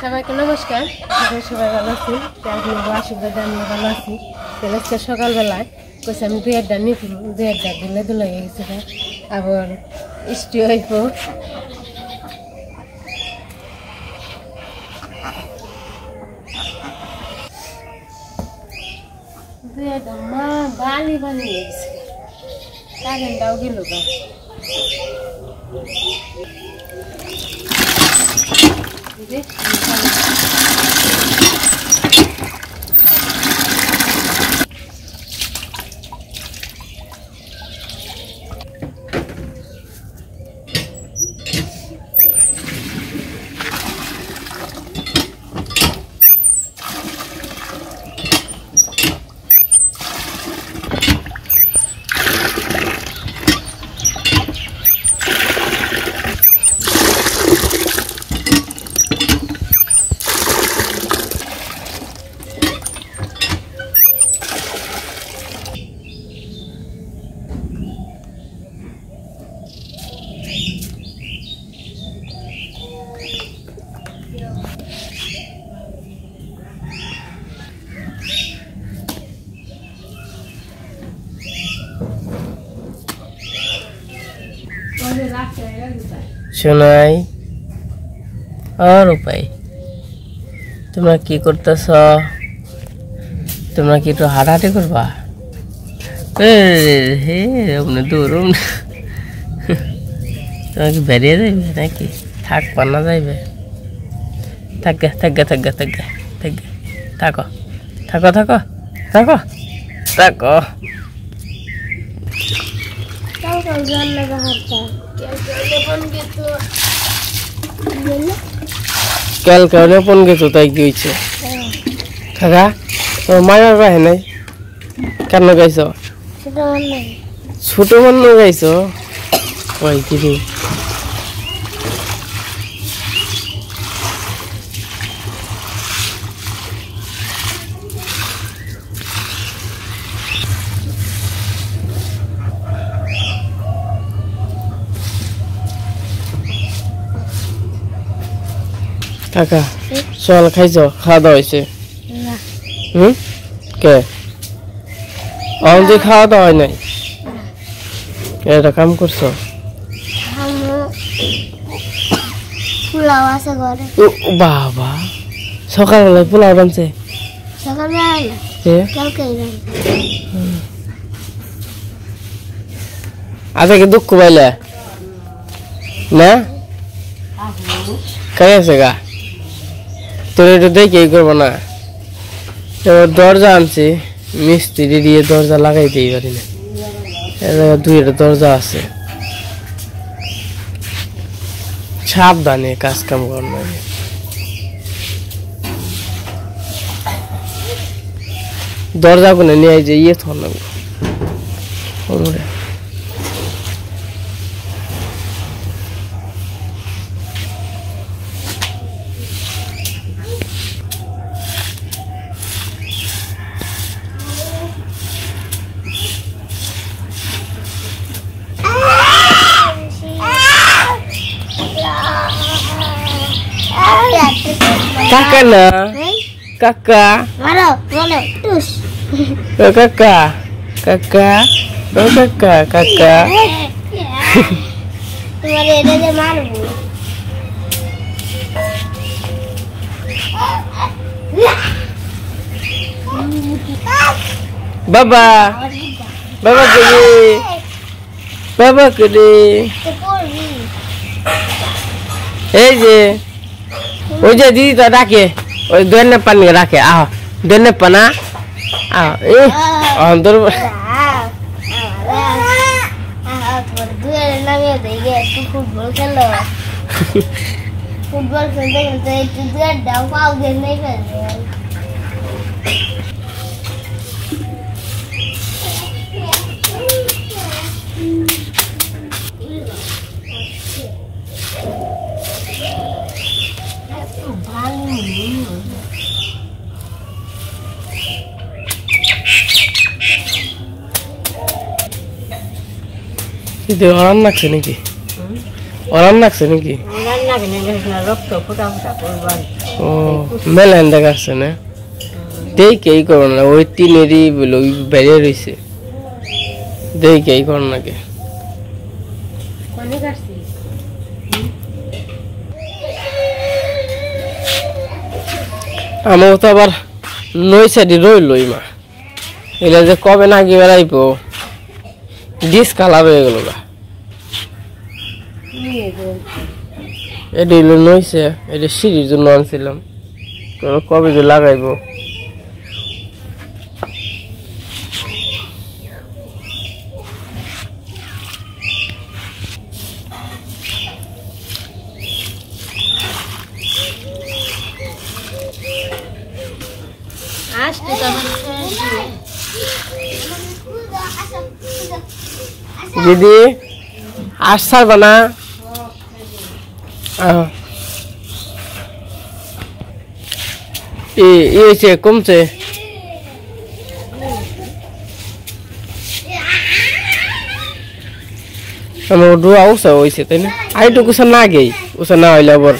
সবাইকে নমস্কার। সবাই ভালো আছেন? আশীর্বাদে আমি ভালো আছি। আজকে সকালবেলায় কইছে আমি 2-1টা নিয়ে ফেলব, 2-1টা দুলে হয়ে গেছে, আবার ইষ্টি হইব। মা বালি বানিয়ে গেছে, কারেন্টটাও গেল গা। শোনাই আর উপায়, তোমরা কি করতেছ? তোমরা কি একটু হাঁটাহাঁটি করবা? হে দৌড়ুন, তোমরা কি বেরিয়ে যাইবে নাকি? থাকবা না যাইবে? থাকবে থাকবে থাকবে থাকবে থাকবে থাকো থাকো থাকো থাকো থাকো। কাল কারণে ফোন গেছো, তাই কি হয়েছে? কাকা তোর মায়ের বাহে নাই কেন গাইছ? ছোট মানুষ গাইছ? ওই কি কাকা চল খাইছ? খাওয়া দাওয়া হয়েছে? কে যে খাওয়া দাওয়া হয় নাই? এটা কাম করছো? বাবা সকালবেলায় পোলাও রাঁধছে? আচ্ছা কি দুঃখ পাইলে না? কাই আছে গা? তোর এটা দেখে করবো না। দরজা আনছি, মিস্ত্রি দিয়ে দরজা লাগাইতেই পারি না। 2টা দরজা আছে, সাবধানে কাজ কাম কর না। দরজা কোনে নিয়ে যে ইয়ে থর না kakak na kakak kakak kakak oh kakak kakak baba baba gede baba gede এই যে ওই যে দিদি তো ডাকে, ওই দোনে পানি রাখে। আহ দোনে পানা আহ এই অন্তর ফুটবল খেলো, ফুটবল খেলতে খেলতে একটু দাও পাও গেলে itu orang nak sini ki, orang nak sini ki, orang nak ini rokok, foto foto, ও মেলান দেখাচ্ছে না দেখে এই করো না ওই টিনেরই বলে ওই বেরিয়ে রয়েছে দেখে এই করো নাকি অনেক আসছি আমার তো আবার নই সাইডে রইলই মা এলে যে কবে না গিয়ে বেড়াইব ডিস কালার হয়ে গেল গা এটা হইলো নইছে এটা সিঁড়ির জন্য আনছিলাম কবে যে লাগাইবো আসতে তো দিদি আসছার বানা হয়েছে কমছে আমার ডুয়া উষা হয়েছে তাই না আইটুকু না গেই উষা না হইলে আবার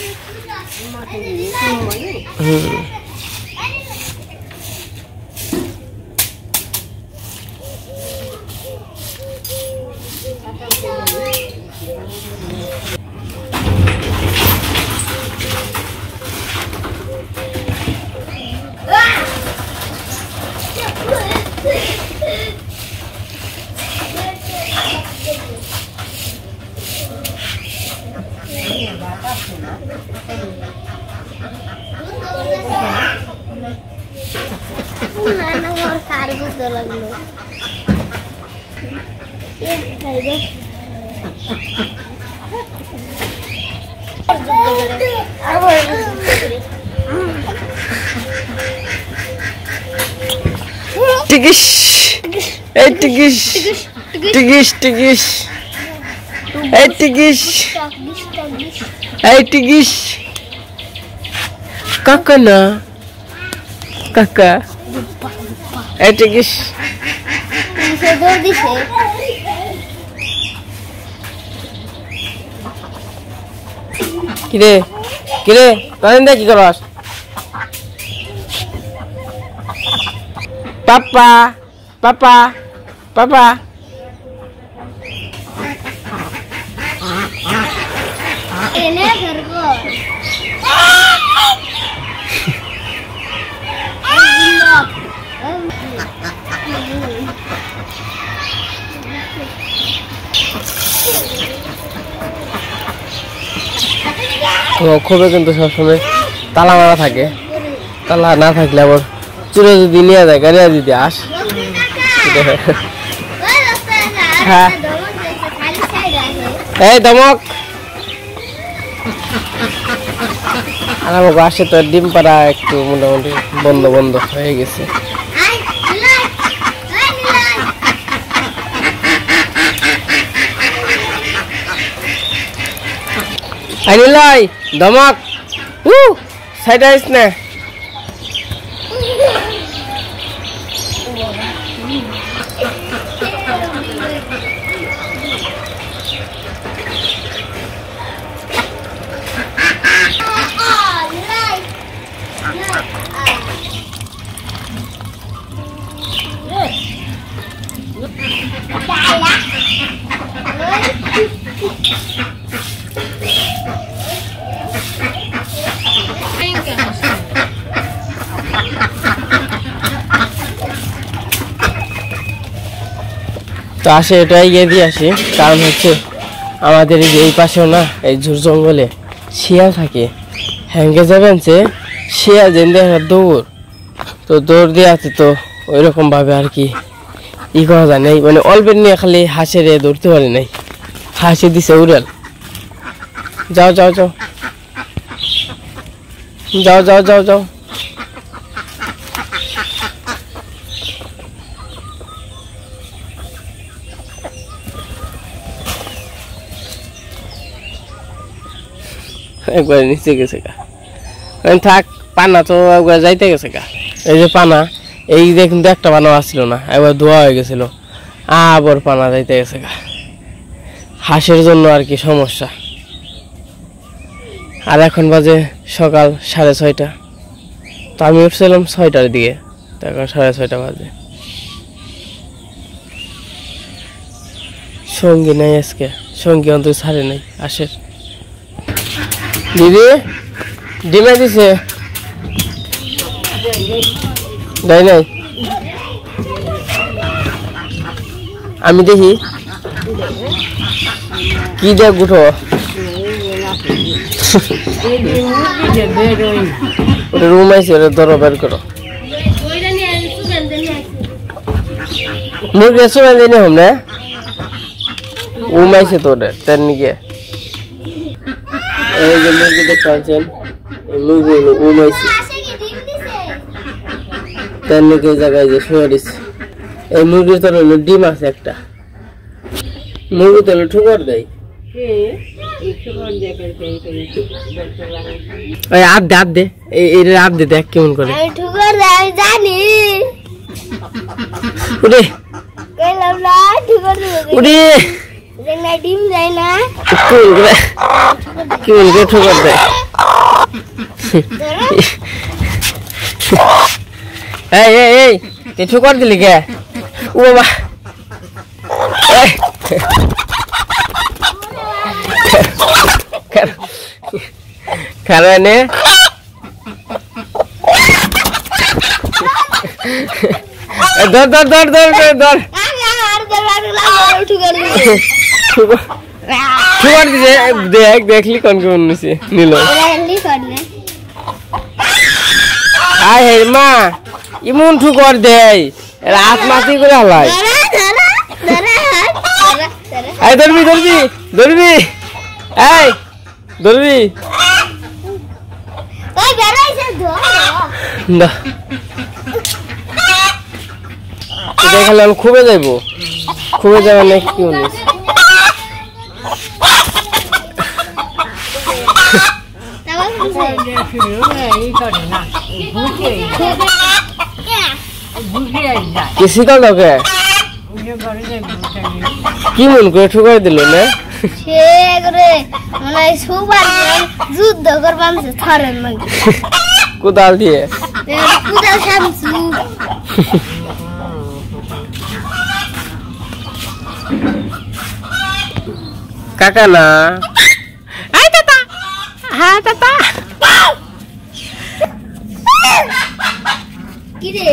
আমার কার বুঝতে লাগলো টিকিস এই টিকিস টিকিস টিকিস এই টিকিস এই টিকিস কাকা না কাকা এই টিকিস দৌড় দিছে কিরে কিরে কারেন দে কি করস পাপা পাপা পাপা এনে ধরবো খুবই কিন্তু সবসময় তালা মারা থাকে তালা না থাকলে আবার চুরে যদি নিয়ে যায় গাড়ি যদি আস হ্যাঁ এই দমক আর আমাকে আসে তো ডিম পাড়া একটু মোটামুটি বন্ধ বন্ধ হয়ে গেছে আইনিলাই দমক সাইড আইস না তো আসে এটাই গিয়ে দিয়ে আসি কারণ হচ্ছে আমাদের এই পাশেও না এই ঝুর জঙ্গলে শিয়াল থাকে হ্যাঙ্গে যাবেন যে শিয়াল যেন দেখা দৌড় তো দৌড় দিয়ে আছে তো ওই রকম ভাবে আর কি ই করা যায় নাই মানে অল্পের নিয়ে খালি হাসে রে দৌড়তে পারি নাই হাসি দিছে উড়াল যাও যাও যাও যাও যাও যাও যাও একবার নিচে গেছে গা থাক পানা তো একবার যাইতে গেছে গা এই যে পানা এই যে কিন্তু একটা পানা আসছিল না একবার ধোয়া হয়ে গেছিল আবার পানা যাইতে গেছে গা হাঁসের জন্য আর কি সমস্যা আর এখন বাজে সকাল 6:30। তো আমি উঠছিলাম 6টার দিকে, এখন 6:30 বাজে। সঙ্গী নাই আজকে, সঙ্গী অন্তত ছাড়ে নাই আসে। দিদি ডিমে দিছে দেয় নাই, আমি দেখি কি দেখ গুঠো রুম আইছে, ধরো বের করো। মুরগি চুড়ান দিনে হম না উম আইছে তোদের তার নিকে। এই যে মুরগি দেখতে পাচ্ছেন, মুরগি উম আইছে তার নিকে জায়গায় যে শুয়ে দিচ্ছে। এই মুরগির তোর ডিম আছে একটা, মুরগি তো ঠুকর দেয়। আপ দে আপ দে দেখ কেমন করে। আমি ঠুকর দেই আমি জানি। উড়ে কইলাম না ঠুকর দেব। উড়ে না ডিম যায় না। কেমন করে ঠুকর দেয়। এই এই এই তুই ঠুকর দিলি কে? ও বাবা কারণে ধর ধর ধর ধর ধর ঠুকর দিছে। দেখ দেখলি কোন কেমন নিছে নিল। আয় হে মা ইমন ঠুকর দেয়, রাত মাতি করে হালাই। এই ধরবি ধরবি ধরবি এই ধরবি না দেখালে আমি খুবে যাইব, খুবে যাবে না কি বলিস। কি শিকাল তোকে কি মন করে ঠুকাই দিল না? যুদ্ধ করবাম কোদাল দিয়ে কাকা না হ্যাঁ দাদা কি রে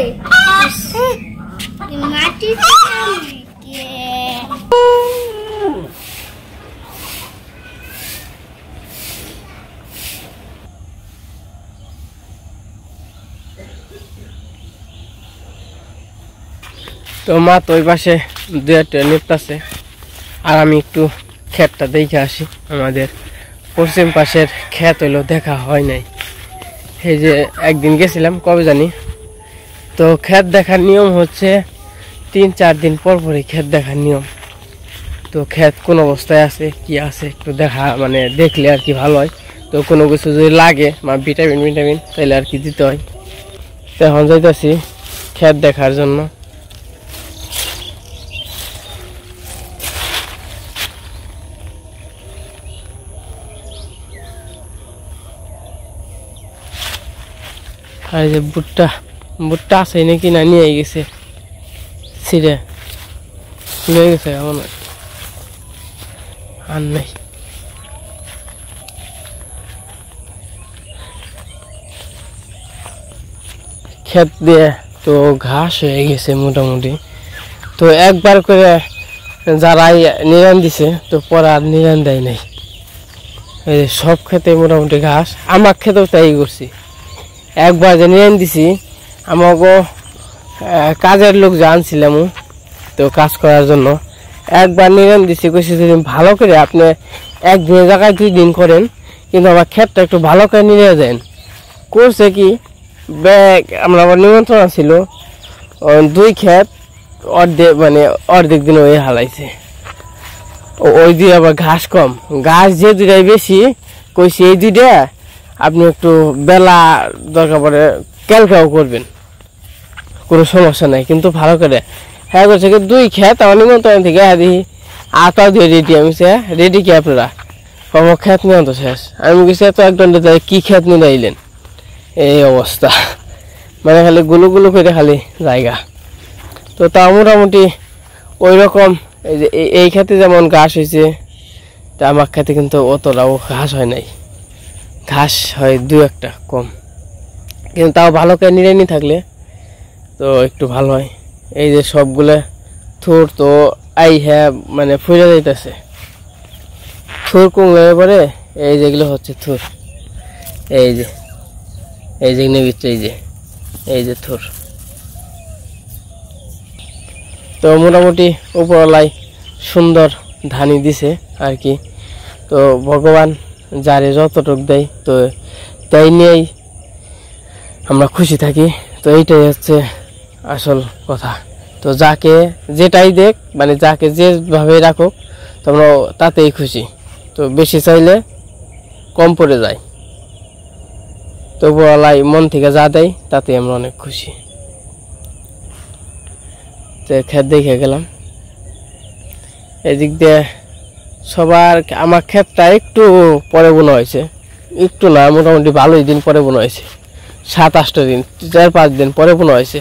মাটি তো মা তো ওই পাশে দু একটা নিপটাছে, আর আমি একটু ক্ষেতটা দেখে আসি। আমাদের পশ্চিম পাশের ক্ষেত হইলো দেখা হয় নাই। এই যে একদিন গেছিলাম কবে জানি। তো ক্ষেত দেখার নিয়ম হচ্ছে 3-4 দিন পর পরই ক্ষেত দেখার নিয়ম। তো ক্ষেত কোন অবস্থায় আছে কি আছে একটু দেখা মানে দেখলে আর কি ভালো হয়। তো কোনো কিছু যদি লাগে বা ভিটামিন তাহলে আর কি দিতে হয়। তো এখন যাইতেছি ক্ষেত দেখার জন্য। আর যে ভুট্টা আছে নাকি না নিয়ে গেছে ছিঁড়ে নিয়ে গেছে এমন আর নাই। ক্ষেত দিয়ে তো ঘাস হয়ে গেছে মোটামুটি। তো একবার করে যারাই নিরান দিছে তো পরে আর নিরান দেয় নাই। এই সব ক্ষেতে মোটামুটি ঘাস, আমার ক্ষেতেও তাই করছি। একবার যে নিরান দিছি আমাকে কাজের লোক জানছিলাম তো কাজ করার জন্য, একবার নিরান দিছি কইছি যদি ভালো করে আপনি একদিনের জায়গায় 2 দিন করেন কিন্তু আমার ক্ষেতটা একটু ভালো করে নিয়ে যান। করছে কি ব্যাগ আমরা আবার নিমন্ত্রণ ছিল 2 ক্ষেত অর্ধেক দিন ওই হালাইছে। ওই দিয়ে আবার ঘাস কম, ঘাস যে 2টাই বেশি কইছি এই 2টা আপনি একটু বেলা দরকার পড়ে ক্যালকাও করবেন, কোনো সমস্যা নাই কিন্তু ভালো করে। হ্যাঁ করছে কি 2 ক্ষেত আমার নিমন্ত্রণ থেকে দেখি আটাও দিয়ে রেডি। আমি রেডি কি আপনারা আমার খেত নিয়ে তো শেষ। আমি কিছু এত এক ঘন্টা কি খেত নিয়ে আইলেন, এই অবস্থা, মানে খালি গুলো গুলো করে খালি জায়গা। তো তা মোটামুটি ওই রকম এই যে এই খেতে যেমন ঘাস হয়েছে, তা আমার খেতে কিন্তু অতটাও ঘাস হয় নাই, ঘাস হয় দু একটা কম, কিন্তু তাও ভালো করে নিড়ানি থাকলে তো একটু ভালো হয়। এই যে সবগুলো থুর তো মানে ফুলে যাইতেছে, থুর কমলে পরে এই যেগুলো হচ্ছে থুর, এই যে নেবিচ্ছে, এই যে থুর। তো মোটামুটি উপরলাই সুন্দর ধানি দিছে আর কি। তো ভগবান যারে যতটুক দেয় তো তাই নিয়েই আমরা খুশি থাকি। তো এইটাই হচ্ছে আসল কথা। তো যাকে যেটাই দেখ, মানে যাকে যেভাবে রাখুক তোমরা তাতেই খুশি। তো বেশি চাইলে কম পড়ে যায়, তো উপরওয়ালাই মন থেকে যা দেয় তাতে আমরা অনেক খুশি। তো ক্ষেত দেখে গেলাম, এদিক দিয়ে সবার। আমার ক্ষেতটা একটু পরে বোনা হয়েছে, একটু না মোটামুটি ভালোই দিন পরে বোনা হয়েছে, 7-8 দিন 4-5 দিন পরে বোনা হয়েছে।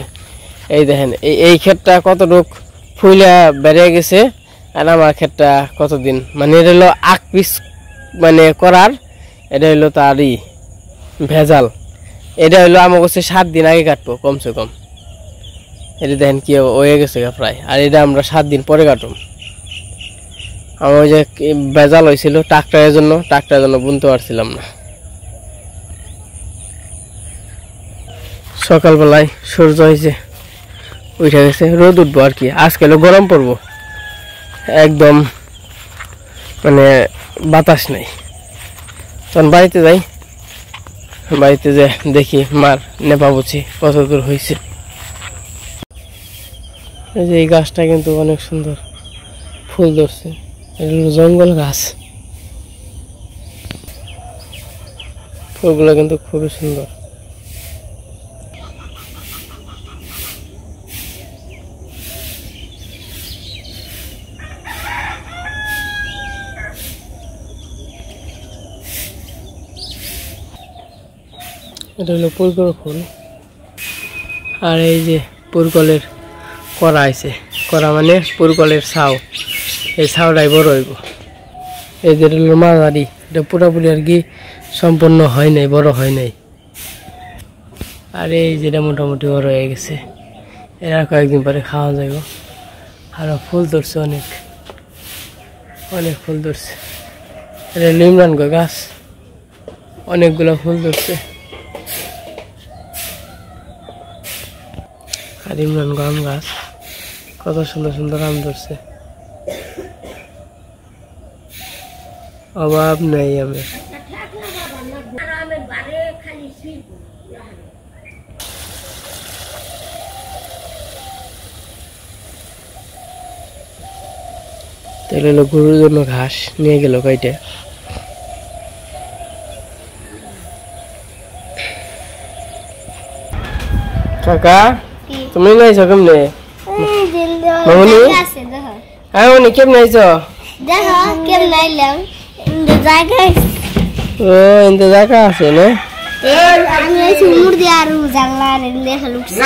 এই দেখেন এই ক্ষেতটা কতটুক ফুইলা বেড়ে গেছে, আর আমার ক্ষেতটা কতদিন, মানে এটা হলো আখ পিস মানে করার, এটা হলো তারই ভেজাল। এটা হলো আমার কাছে 7 দিন আগে কাটবো কমসে কম। এটা দেখেন কি হয়ে গেছে প্রায়, আর এটা আমরা 7 দিন পরে কাটব। আমার ওই যে ভেজাল হয়েছিল ট্রাক্টরের জন্য বুনতে পারছিলাম না। সকালবেলায় সূর্য হয়েছে, উঠে গেছে, রোদ উঠবো আর কি। আজকে গরম পড়বো একদম, মানে বাতাস নেই। তখন বাড়িতে যাই, বাড়িতে যে দেখি মার নেপা বুঝি কত দূর হয়েছে। এই যে এই গাছটা কিন্তু অনেক সুন্দর ফুল ধরছে, এগুলো জঙ্গল গাছ, ফুলগুলো কিন্তু খুবই সুন্দর। এটা হলো পুরকল ফুল, আর এই যে পুরকলের করা আছে, করা মানে পুরকলের ছাও, এই ছাওটাই বড় হইব। এই যে হলো মাঝারি, এটা পুরোপুরি আর কি সম্পূর্ণ হয় নাই, বড় হয় নাই। আর এই যেটা মোটামুটি বড় হয়ে গেছে, এরা কয়েকদিন পরে খাওয়া যাইব। আরো ফুল ধরছে, অনেক অনেক ফুল ধরছে। এটা ইমরান গাছ, অনেকগুলো ফুল ধরছে। আর ইমরান আম গাছ, কত সুন্দর সুন্দর আম ধরছে, অভাব নেই আমের। তাহলে হলো গরুর জন্য ঘাস নিয়ে গেল কাইটে। কাকা তুমি নাইছো কেমনে? মামনি হ্যাঁ মামনি কেমনে আইছো? দেখো কেমন আইলাম, ও ইন্দে জায়গা আছে না? আমি আইছি মুরদি আর জানলার এনে লুকছি।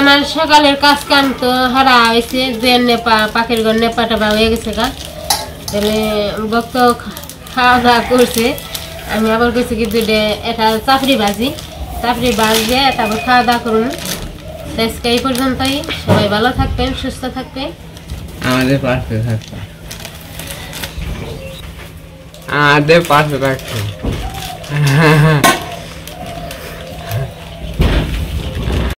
আমার সকালের কাজ কাম তো হারা হয়েছে, দুয়ের নেপা পাখির ঘর নেপা টেপা হয়ে গেছে গা। তাহলে ভক্ত খাওয়া দাওয়া করছে, আমি আবার কইছি কি দুটো এটা চাপড়ি ভাজবে, তারপর খাওয়া দাওয়া করুন। আজকে এই পর্যন্তই, সবাই ভালো থাকবেন, সুস্থ থাকবেন, আমাদের পাশে থাকবেন।